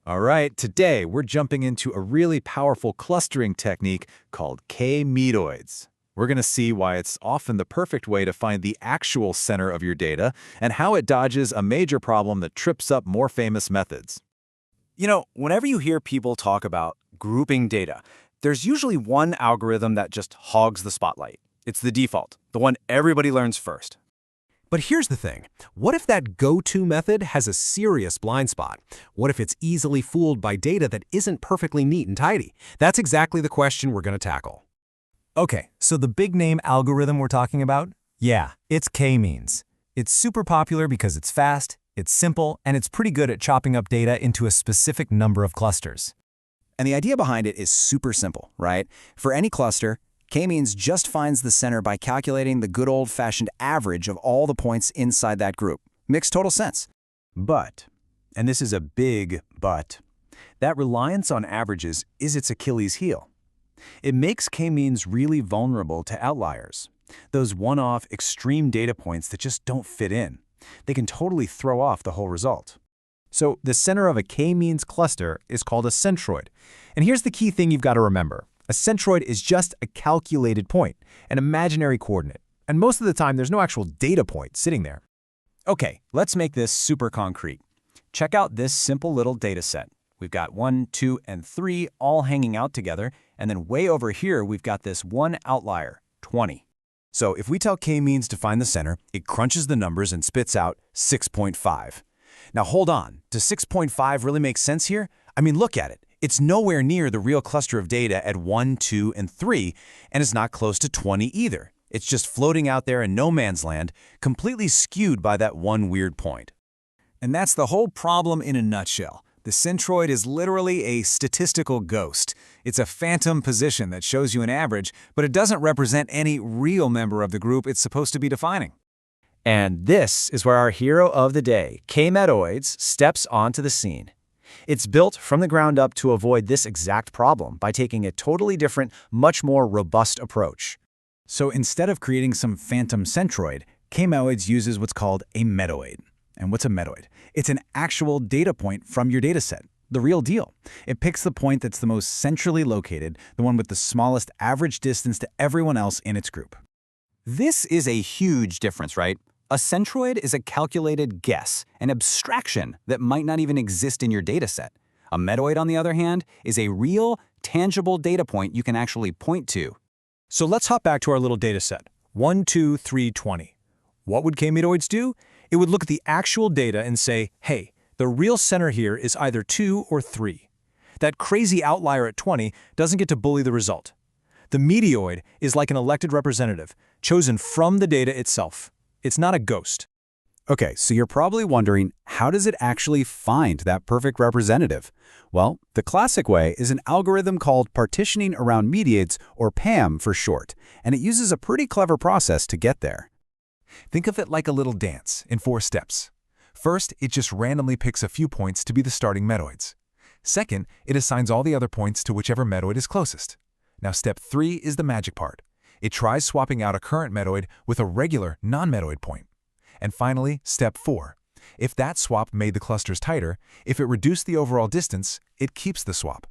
All right, today we're jumping into a really powerful clustering technique called K Medoids. We're going to see why it's often the perfect way to find the actual center of your data and how it dodges a major problem that trips up more famous methods. Whenever you hear people talk about grouping data, there's usually one algorithm that just hogs the spotlight. It's the default, the one everybody learns first. But here's the thing. What if that go-to method has a serious blind spot? What if it's easily fooled by data that isn't perfectly neat and tidy? That's exactly the question we're going to tackle. Okay, so the big name algorithm we're talking about? Yeah, it's K-means. It's super popular because it's fast, it's simple, and it's pretty good at chopping up data into a specific number of clusters. And the idea behind it is super simple, right? For any cluster, K-means just finds the center by calculating the good old-fashioned average of all the points inside that group. Makes total sense. But, and this is a big but, that reliance on averages is its Achilles heel. It makes K-means really vulnerable to outliers, those one-off extreme data points that just don't fit in. They can totally throw off the whole result. So the center of a K-means cluster is called a centroid. And here's the key thing you've got to remember. A centroid is just a calculated point, an imaginary coordinate. And most of the time, there's no actual data point sitting there. Okay, let's make this super concrete. Check out this simple little data set. We've got 1, 2, and 3 all hanging out together, and then way over here, we've got this one outlier, 20. So if we tell K-means to find the center, it crunches the numbers and spits out 6.5. Now hold on, does 6.5 really make sense here? I mean, look at it. It's nowhere near the real cluster of data at 1, 2, and 3, and it's not close to 20 either. It's just floating out there in no man's land, completely skewed by that one weird point. And that's the whole problem in a nutshell. The centroid is literally a statistical ghost. It's a phantom position that shows you an average, but it doesn't represent any real member of the group it's supposed to be defining. And this is where our hero of the day, K Medoids, steps onto the scene. It's built from the ground up to avoid this exact problem by taking a totally different, much more robust approach. So instead of creating some phantom centroid, K Medoids uses what's called a medoid. And what's a medoid? It's an actual data point from your dataset, the real deal. It picks the point that's the most centrally located, the one with the smallest average distance to everyone else in its group. This is a huge difference, right? A centroid is a calculated guess, an abstraction that might not even exist in your dataset. A medoid, on the other hand, is a real, tangible data point you can actually point to. So let's hop back to our little data set, 1, 2, 3, 20. What would K Medoids do? It would look at the actual data and say, hey, the real center here is either 2 or 3. That crazy outlier at 20 doesn't get to bully the result. The medoid is like an elected representative, chosen from the data itself. It's not a ghost. Okay, so you're probably wondering, how does it actually find that perfect representative? Well, the classic way is an algorithm called partitioning around mediates, or PAM for short, and it uses a pretty clever process to get there. Think of it like a little dance in 4 steps. First, it just randomly picks a few points to be the starting medoids. Second, it assigns all the other points to whichever medoid is closest. Now step 3 is the magic part. It tries swapping out a current medoid with a regular non-medoid point. And finally, step 4. If that swap made the clusters tighter, if it reduced the overall distance, it keeps the swap.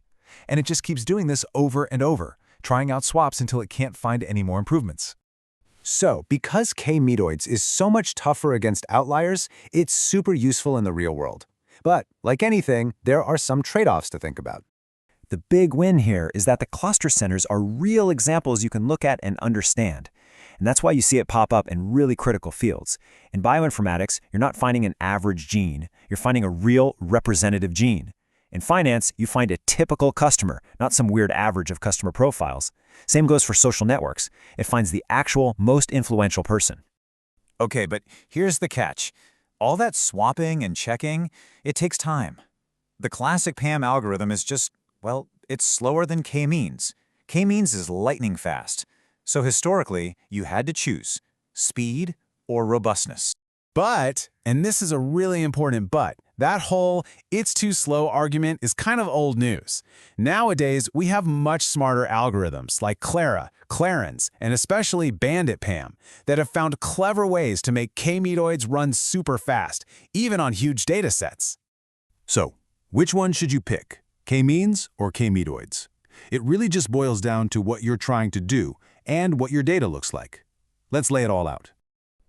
And it just keeps doing this over and over, trying out swaps until it can't find any more improvements. So, because K Medoids is so much tougher against outliers, it's super useful in the real world. But, like anything, there are some trade-offs to think about. The big win here is that the cluster centers are real examples you can look at and understand. And that's why you see it pop up in really critical fields. In bioinformatics, you're not finding an average gene, you're finding a real representative gene. In finance, you find a typical customer, not some weird average of customer profiles. Same goes for social networks. It finds the actual, most influential person. Okay, but here's the catch. All that swapping and checking, it takes time. The classic PAM algorithm is just, well, it's slower than K-means. K-means is lightning fast. So historically, you had to choose speed or robustness. But, and this is a really important but, that whole "it's too slow" argument is kind of old news. Nowadays, we have much smarter algorithms like Clara, Clarence, and especially Bandit PAM that have found clever ways to make K Medoids run super fast, even on huge datasets. So, Which one should you pick, K-means or K Medoids? It really just boils down to what you're trying to do and what your data looks like. Let's lay it all out.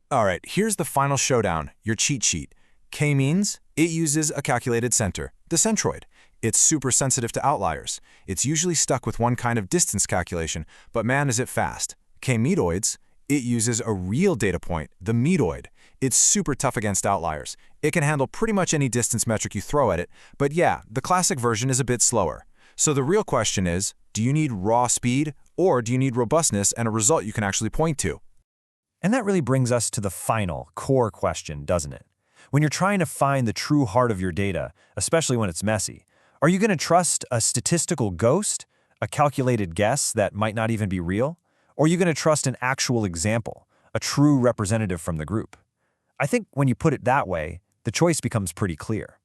All right, here's the final showdown, your cheat sheet. K-means, it uses a calculated center, the centroid. It's super sensitive to outliers. It's usually stuck with one kind of distance calculation, but man is it fast. K Medoids, it uses a real data point, the medoid. It's super tough against outliers. It can handle pretty much any distance metric you throw at it, but yeah, the classic version is a bit slower. So the real question is, do you need raw speed, or do you need robustness and a result you can actually point to? And that really brings us to the final, core question, doesn't it? When you're trying to find the true heart of your data, especially when it's messy, are you going to trust a statistical ghost, a calculated guess that might not even be real? Or are you going to trust an actual example, a true representative from the group? I think when you put it that way, the choice becomes pretty clear.